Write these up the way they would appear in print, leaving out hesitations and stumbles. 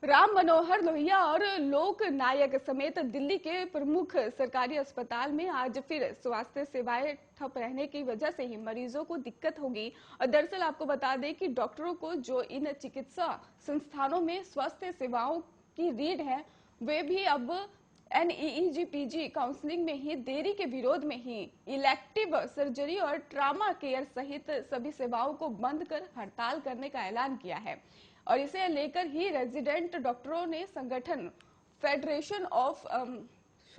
राम मनोहर लोहिया और लोक नायक समेत दिल्ली के प्रमुख सरकारी अस्पताल में आज फिर स्वास्थ्य सेवाएं ठप रहने की वजह से ही मरीजों को दिक्कत होगी। और दरअसल आपको बता दें कि डॉक्टरों को जो इन चिकित्सा संस्थानों में स्वास्थ्य सेवाओं की रीढ़ है, वे भी अब NEEG PG काउंसलिंग में ही देरी के विरोध में ही इलेक्टिव सर्जरी और ट्रामा केयर सहित सभी सेवाओं को बंद कर हड़ताल करने का ऐलान किया है। और इसे लेकर ही रेजिडेंट डॉक्टरों ने संगठन फेडरेशन ऑफ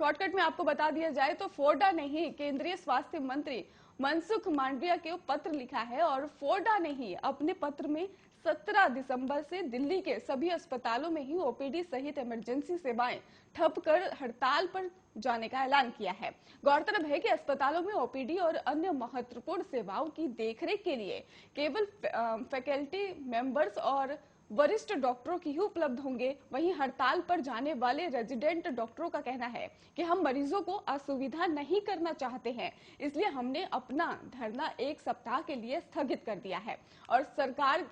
शॉर्टकट में आपको बता दिया जाए तो फोडा ने ही केंद्रीय स्वास्थ्य मंत्री मनसुख मांडविया को पत्र लिखा है। और फोडा ने ही अपने पत्र में 17 दिसंबर से दिल्ली के सभी अस्पतालों में ही OPD सहित इमरजेंसी सेवाएं ठप कर हड़ताल पर जाने का ऐलान किया है। गौरतलब है कि अस्पतालों में OPD और अन्य महत्वपूर्ण सेवाओं की देखरेख के लिए केवल फैकल्टी मेंबर्स और वरिष्ठ डॉक्टरों की ही उपलब्ध होंगे। वहीं हड़ताल पर जाने वाले रेजिडेंट डॉक्टरों का कहना है कि हम मरीजों को असुविधा नहीं करना चाहते हैं, इसलिए हमने अपना धरना 1 सप्ताह के लिए स्थगित कर दिया है और सरकार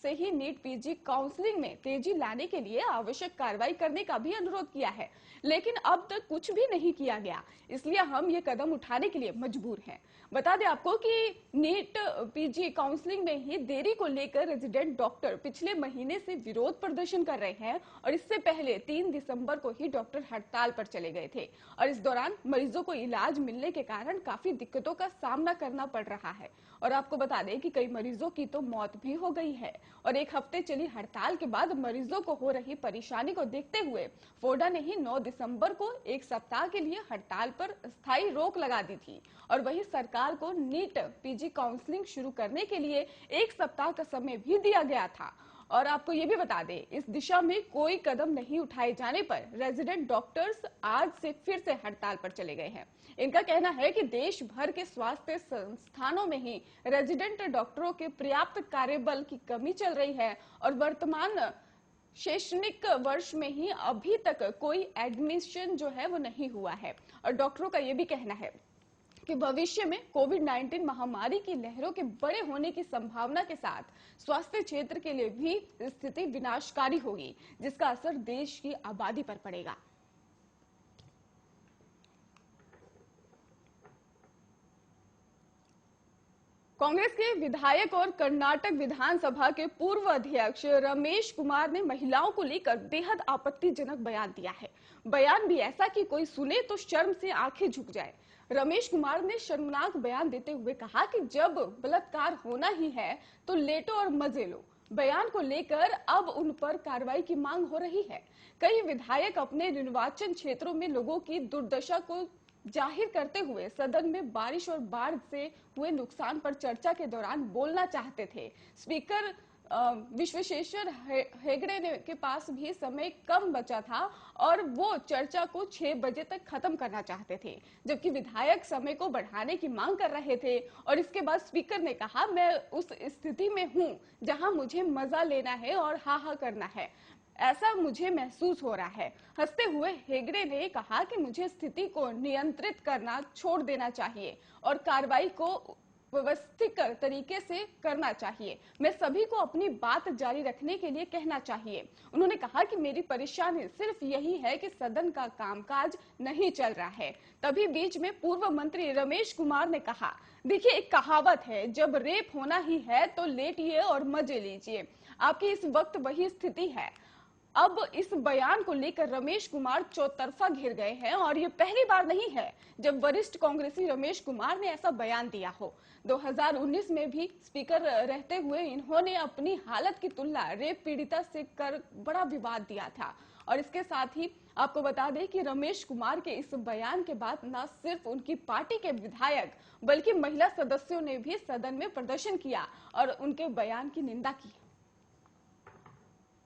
से ही नीट PG काउंसलिंग में तेजी लाने के लिए आवश्यक कार्रवाई करने का भी अनुरोध किया है, लेकिन अब तक कुछ भी नहीं किया गया, इसलिए हम ये कदम उठाने के लिए मजबूर हैं। बता दें आपको कि नीट PG काउंसलिंग में ही देरी को लेकर रेजिडेंट डॉक्टर पिछले महीने से विरोध प्रदर्शन कर रहे हैं और इससे पहले 3 दिसंबर को ही डॉक्टर हड़ताल पर चले गए थे और इस दौरान मरीजों को इलाज मिलने के कारण काफी दिक्कतों का सामना करना पड़ रहा है। और आपको बता दें कि कई मरीजों की तो मौत भी हो गई है और 1 हफ्ते चली हड़ताल के बाद मरीजों को हो रही परेशानी को देखते हुए फोडा ने ही 9 दिसंबर को 1 सप्ताह के लिए हड़ताल पर स्थायी रोक लगा दी थी और वही सरकार को नीट PG काउंसलिंग शुरू करने के लिए 1 सप्ताह का समय भी दिया गया था। और आपको ये भी बता दें, इस दिशा में कोई कदम नहीं उठाए जाने पर रेजिडेंट डॉक्टर्स आज से फिर से हड़ताल पर चले गए हैं। इनका कहना है कि देश भर के स्वास्थ्य संस्थानों में ही रेजिडेंट डॉक्टरों के पर्याप्त कार्यबल की कमी चल रही है और वर्तमान शैक्षणिक वर्ष में ही अभी तक कोई एडमिशन जो है वो नहीं हुआ है। और डॉक्टरों का ये भी कहना है कि भविष्य में कोविड-19 महामारी की लहरों के बड़े होने की संभावना के साथ स्वास्थ्य क्षेत्र के लिए भी स्थिति विनाशकारी होगी, जिसका असर देश की आबादी पर पड़ेगा। कांग्रेस के विधायक और कर्नाटक विधानसभा के पूर्व अध्यक्ष रमेश कुमार ने महिलाओं को लेकर बेहद आपत्तिजनक बयान दिया है। बयान भी ऐसा कि कोई सुने तो शर्म से आंखें झुक जाए। रमेश कुमार ने शर्मनाक बयान देते हुए कहा कि जब बलात्कार होना ही है तो लेटो और मजे लो। बयान को लेकर अब उन पर कार्रवाई की मांग हो रही है। कई विधायक अपने निर्वाचन क्षेत्रों में लोगों की दुर्दशा को जाहिर करते हुए सदन में बारिश और बाढ़ से हुए नुकसान पर चर्चा के दौरान बोलना चाहते थे। स्पीकर विश्वेश्वर हेगड़े के पास भी समय कम बचा था और वो चर्चा को 6 बजे तक खत्म करना चाहते थे, जबकि विधायक समय को बढ़ाने की मांग कर रहे थे। और इसके बाद स्पीकर ने कहा, मैं उस स्थिति में हूं जहां मुझे मजा लेना है और हा हा करना है, ऐसा मुझे महसूस हो रहा है। हंसते हुए हेगड़े ने कहा कि मुझे स्थिति को नियंत्रित करना छोड़ देना चाहिए और कार्रवाई को व्यवस्थित तरीके से करना चाहिए। मैं सभी को अपनी बात जारी रखने के लिए कहना चाहिए। उन्होंने कहा कि मेरी परेशानी सिर्फ यही है कि सदन का कामकाज नहीं चल रहा है। तभी बीच में पूर्व मंत्री रमेश कुमार ने कहा, देखिए एक कहावत है, जब रेप होना ही है तो लेटिए और मजे लीजिए। आपकी इस वक्त वही स्थिति है। अब इस बयान को लेकर रमेश कुमार चौतरफा घिर गए हैं और ये पहली बार नहीं है जब वरिष्ठ कांग्रेसी रमेश कुमार ने ऐसा बयान दिया हो। 2019 में भी स्पीकर रहते हुए इन्होंने अपनी हालत की तुलना रेप पीड़िता से कर बड़ा विवाद दिया था। और इसके साथ ही आपको बता दें कि रमेश कुमार के इस बयान के बाद न सिर्फ उनकी पार्टी के विधायक बल्कि महिला सदस्यों ने भी सदन में प्रदर्शन किया और उनके बयान की निंदा की।